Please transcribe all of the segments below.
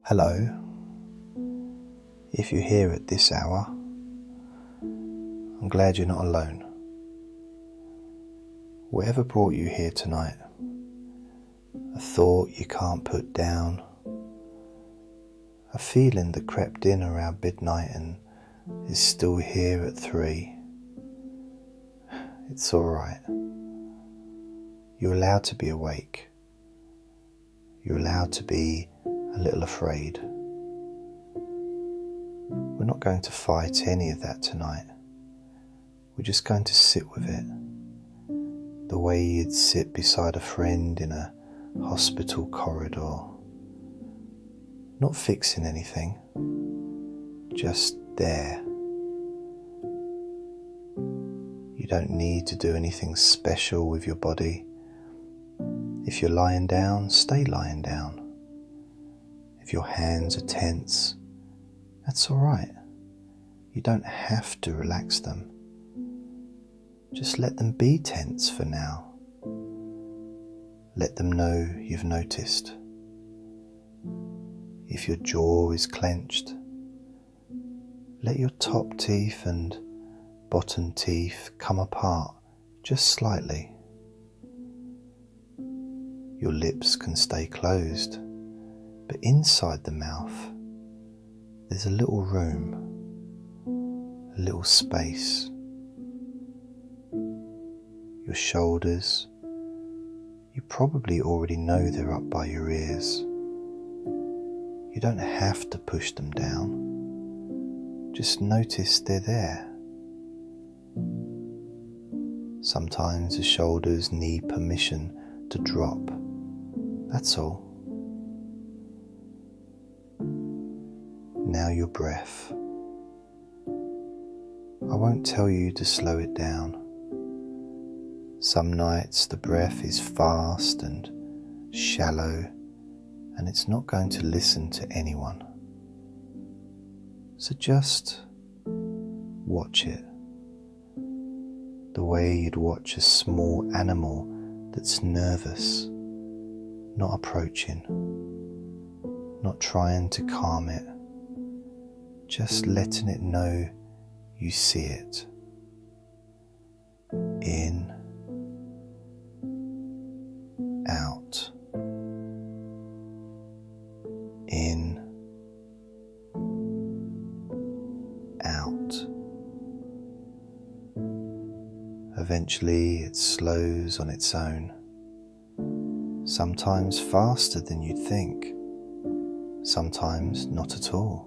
Hello. If you're here at this hour, I'm glad you're not alone. Whatever brought you here tonight, a thought you can't put down, a feeling that crept in around midnight and is still here at 3, it's alright. You're allowed to be awake. You're allowed to be a little afraid. We're not going to fight any of that tonight. We're just going to sit with it, the way you'd sit beside a friend in a hospital corridor. Not fixing anything, just there. You don't need to do anything special with your body. If you're lying down, stay lying down. If your hands are tense, that's alright. You don't have to relax them. Just let them be tense for now. Let them know you've noticed. If your jaw is clenched, let your top teeth and bottom teeth come apart just slightly. Your lips can stay closed, but inside the mouth there's a little room, a little space. Your shoulders, you probably already know they're up by your ears. You don't have to push them down, just notice they're there. Sometimes the shoulders need permission to drop, that's all. Now your breath. I won't tell you to slow it down. Some nights the breath is fast and shallow, and it's not going to listen to anyone. So just watch it, the way you'd watch a small animal that's nervous, not approaching, not trying to calm it, just letting it know you see it. In, out, in, out. Eventually it slows on its own, sometimes faster than you'd think, sometimes not at all.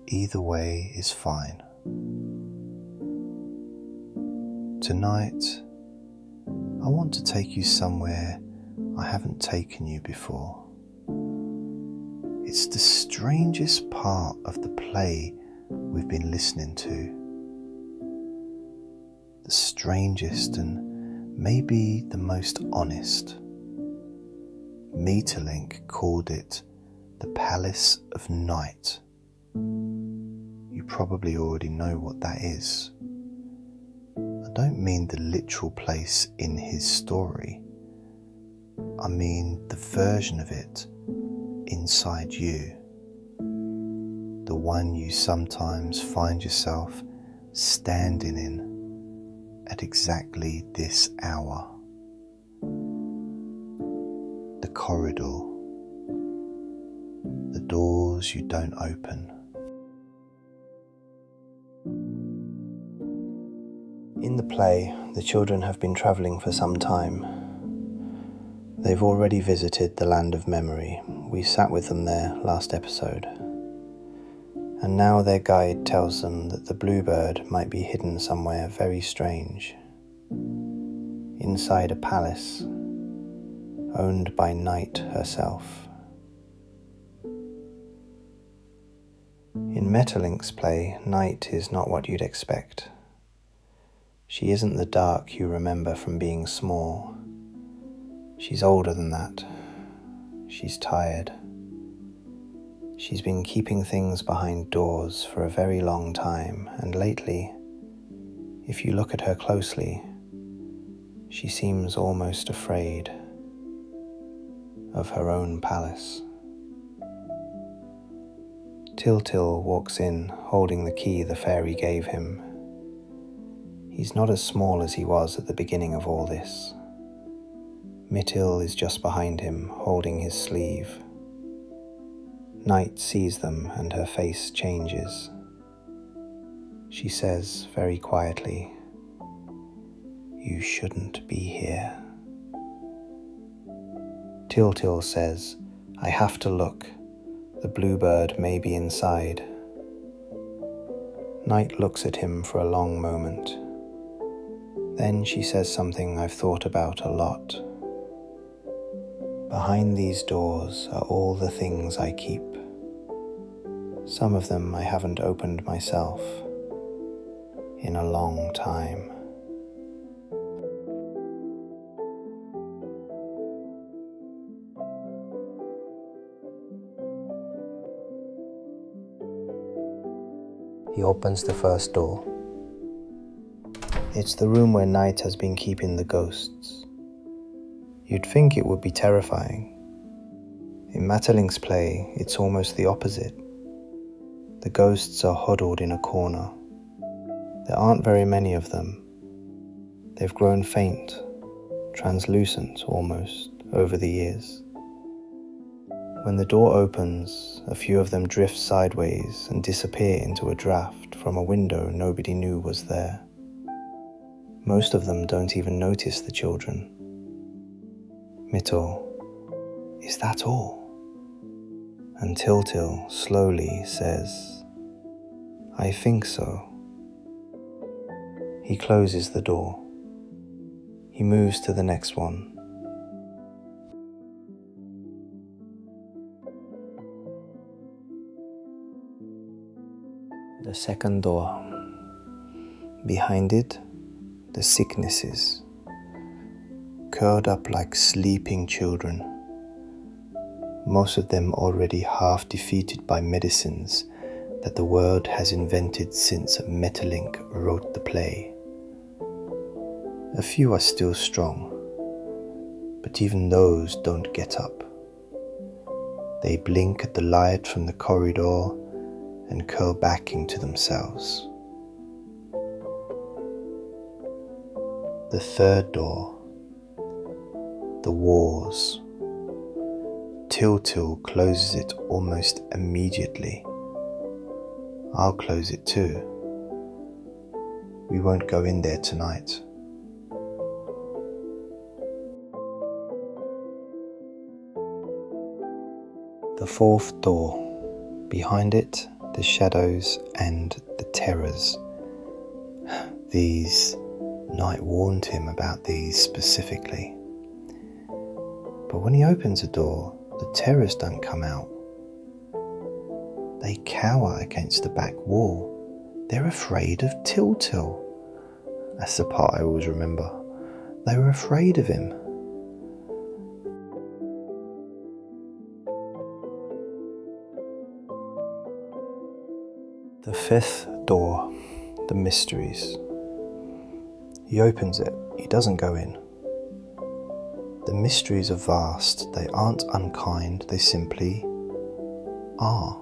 Either way is fine. Tonight, I want to take you somewhere I haven't taken you before. It's the strangest part of the play we've been listening to. The strangest and maybe the most honest. Maeterlinck called it the Palace of Night. You probably already know what that is. I don't mean the literal place in his story. I mean the version of it inside you. The one you sometimes find yourself standing in at exactly this hour. The corridor. The doors you don't open. In the play, the children have been travelling for some time. They've already visited the land of memory. We sat with them there last episode. And now their guide tells them that the bluebird might be hidden somewhere very strange. Inside a palace, owned by Night herself. In Maeterlinck's play, Night is not what you'd expect. She isn't the dark you remember from being small. She's older than that. She's tired. She's been keeping things behind doors for a very long time, and lately, if you look at her closely, she seems almost afraid of her own palace. Tyltyl walks in, holding the key the fairy gave him. He's not as small as he was at the beginning of all this. Mytyl is just behind him, holding his sleeve. Night sees them and her face changes. She says very quietly, "You shouldn't be here." Tyltyl says, "I have to look. The bluebird may be inside." Night looks at him for a long moment. Then she says something I've thought about a lot. "Behind these doors are all the things I keep. Some of them I haven't opened myself in a long time." He opens the first door. It's the room where Night has been keeping the ghosts. You'd think it would be terrifying. In Maeterlinck's play, it's almost the opposite. The ghosts are huddled in a corner. There aren't very many of them. They've grown faint, translucent almost, over the years. When the door opens, a few of them drift sideways and disappear into a draft from a window nobody knew was there. Most of them don't even notice the children. Mytyl, "Is that all?" And Tyltyl slowly says, "I think so." He closes the door. He moves to the next one. The second door. Behind it, the sicknesses, curled up like sleeping children. Most of them already half defeated by medicines that the world has invented since Maeterlinck wrote the play. A few are still strong, but even those don't get up. They blink at the light from the corridor and curl back into themselves. The third door. The wars. Tyltyl closes it almost immediately. I'll close it too. We won't go in there tonight. The fourth door. Behind it, the shadows and the terrors. These, Night warned him about these specifically. But when he opens a door, the terrors don't come out. They cower against the back wall. They're afraid of Tyltyl. That's the part I always remember. They were afraid of him. The fifth door, the mysteries. He opens it, he doesn't go in. The mysteries are vast, they aren't unkind, they simply are.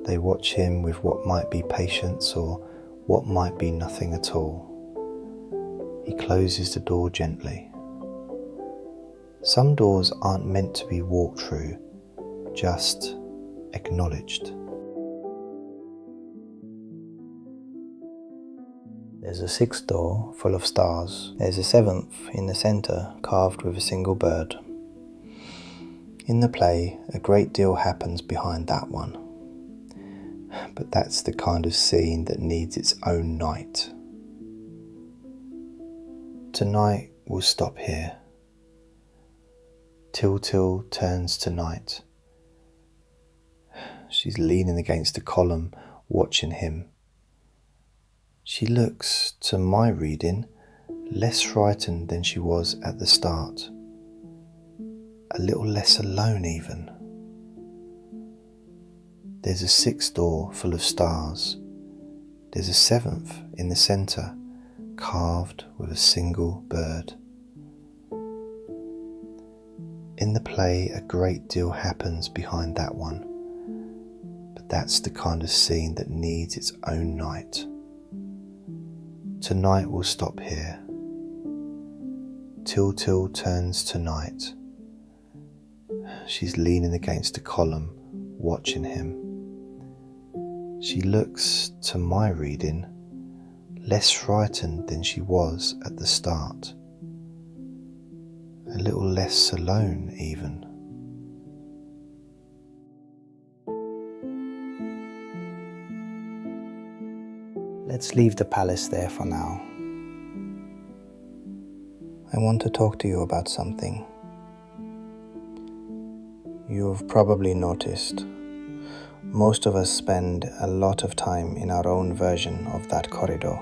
They watch him with what might be patience or what might be nothing at all. He closes the door gently. Some doors aren't meant to be walked through, just acknowledged. There's a sixth door full of stars. There's a seventh in the centre carved with a single bird. In the play, a great deal happens behind that one. But that's the kind of scene that needs its own night. Tonight we'll stop here. Tyltyl turns to Night. She's leaning against a column, watching him. She looks, to my reading, less frightened than she was at the start. A little less alone even. There's a sixth door full of stars. There's a seventh in the centre, carved with a single bird. In the play, a great deal happens behind that one, That's the kind of scene that needs its own night. Tonight will stop here. Tyltyl turns to night. She's leaning against a column, watching him. She looks, to my reading, less frightened than she was at the start. A little less alone, even. Let's leave the palace there for now. I want to talk to you about something. You've probably noticed, most of us spend a lot of time in our own version of that corridor.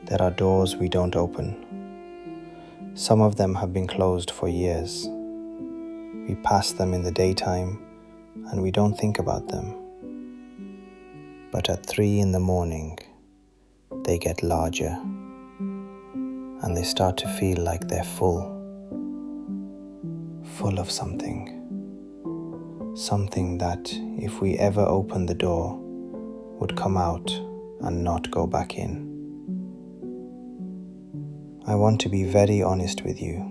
There are doors we don't open. Some of them have been closed for years. We pass them in the daytime and we don't think about them. But at 3 in the morning, they get larger and they start to feel like they're full of something. Something that, if we ever opened the door, would come out and not go back in. I want to be very honest with you.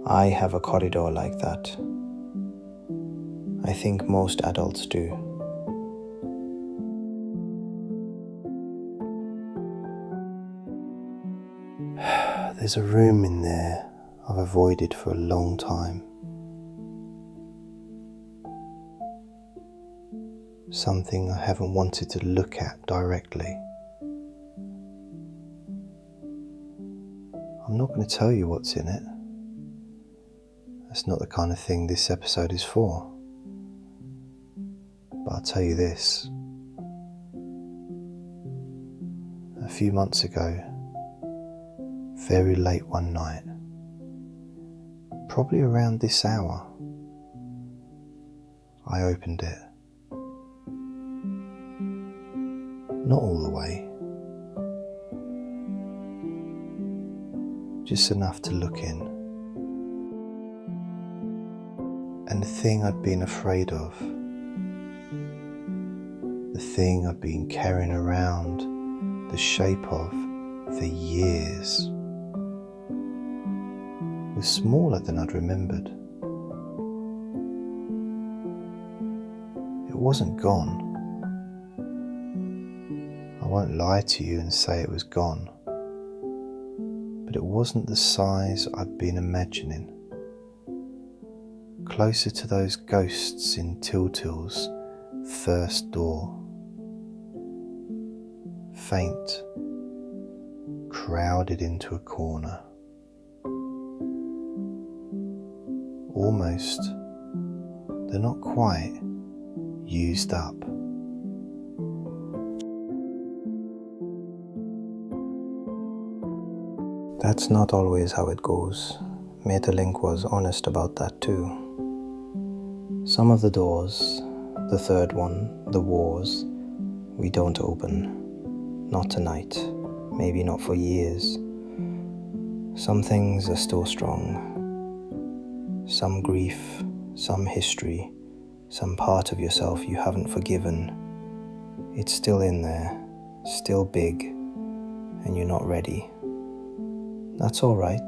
I have a corridor like that. I think most adults do. There's a room in there I've avoided for a long time. Something I haven't wanted to look at directly. I'm not going to tell you what's in it. That's not the kind of thing this episode is for. But I'll tell you this. A few months ago, very late one night, probably around this hour, I opened it. Not all the way, just enough to look in. And the thing I'd been afraid of, the thing I'd been carrying around the shape of for years, was smaller than I'd remembered. It wasn't gone. I won't lie to you and say it was gone, but it wasn't the size I'd been imagining. Closer to those ghosts in Tyltyl's first door. Faint, crowded into a corner. Almost, though not quite, used up. That's not always how it goes. Maeterlinck was honest about that too. Some of the doors, the third one, the wars, we don't open. Not tonight, maybe not for years. Some things are still strong. Some grief, some history, some part of yourself you haven't forgiven. It's still in there, still big, and you're not ready. That's all right.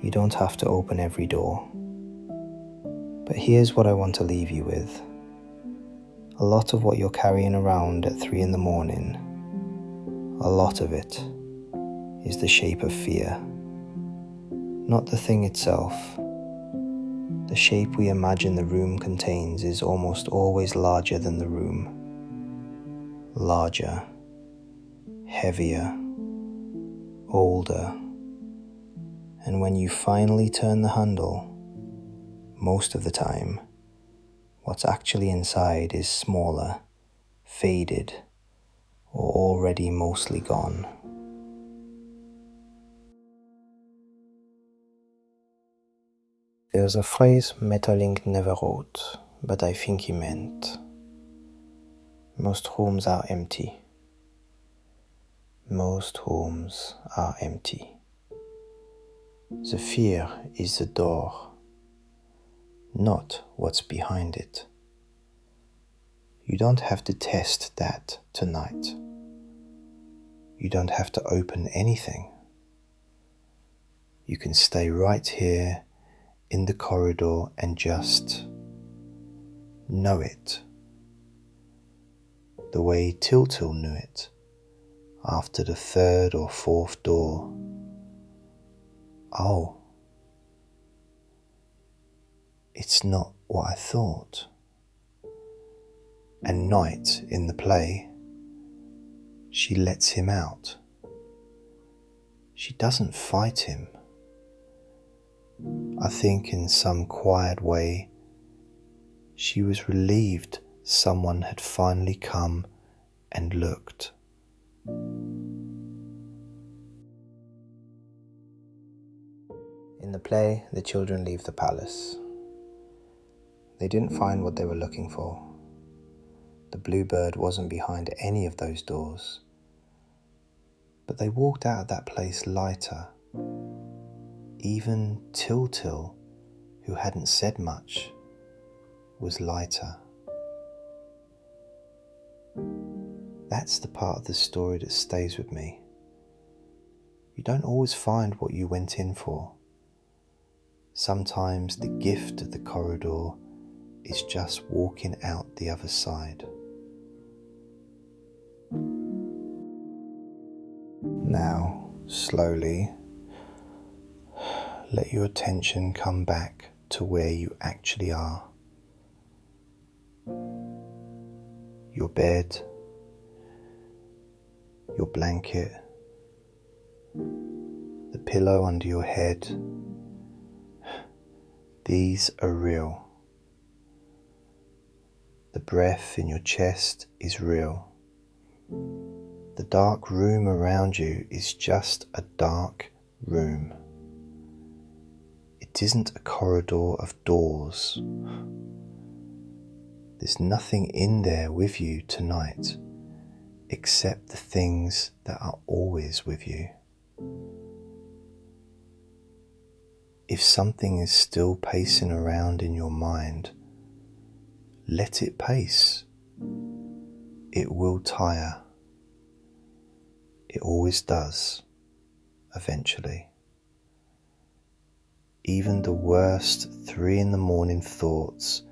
You don't have to open every door. But here's what I want to leave you with. A lot of what you're carrying around at 3 in the morning, a lot of it is the shape of fear. Not the thing itself. The shape we imagine the room contains is almost always larger than the room. Larger, heavier, older. And when you finally turn the handle, most of the time, what's actually inside is smaller, faded, or already mostly gone. There's a phrase Maeterlinck never wrote, but I think he meant. Most rooms are empty. Most homes are empty. The fear is the door, not what's behind it. You don't have to test that tonight. You don't have to open anything. You can stay right here in the corridor and just know it. The way Tyltyl knew it after the third or fourth door. Oh, it's not what I thought. And Night in the play, she lets him out. She doesn't fight him. I think in some quiet way she was relieved someone had finally come and looked. In the play, the children leave the palace. They didn't find what they were looking for. The bluebird wasn't behind any of those doors. But they walked out of that place lighter. Even Tyltyl, who hadn't said much, was lighter. That's the part of the story that stays with me. You don't always find what you went in for. Sometimes the gift of the corridor is just walking out the other side. Now, slowly, let your attention come back to where you actually are. Your bed, your blanket, the pillow under your head. These are real. The breath in your chest is real. The dark room around you is just a dark room. It isn't a corridor of doors. There's nothing in there with you tonight except the things that are always with you. If something is still pacing around in your mind, let it pace. It will tire. It always does, eventually. Even the worst 3 a.m. thoughts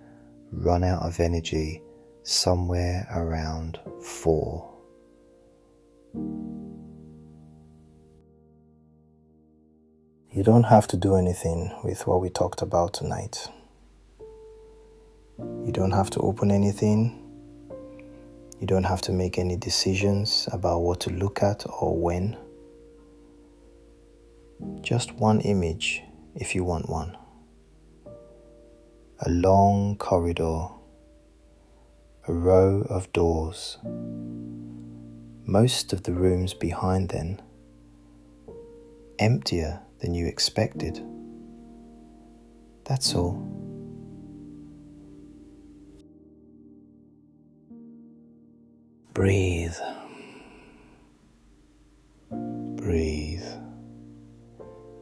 run out of energy somewhere around 4. You don't have to do anything with what we talked about tonight. You don't have to open anything. You don't have to make any decisions about what to look at or when. Just one image if you want one. A long corridor, a row of doors. Most of the rooms behind them, emptier than you expected. That's all. Breathe. Breathe.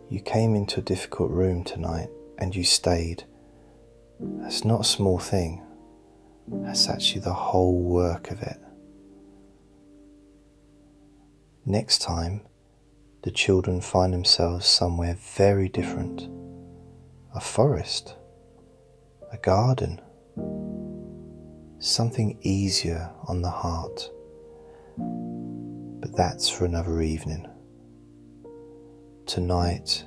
You came into a difficult room tonight and you stayed. That's not a small thing. That's actually the whole work of it. Next time, the children find themselves somewhere very different. A forest, a garden, something easier on the heart. But that's for another evening. Tonight,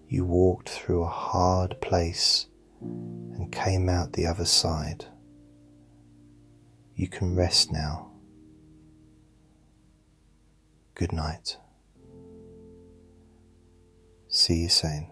you walked through a hard place and came out the other side. You can rest now. Good night. See you soon.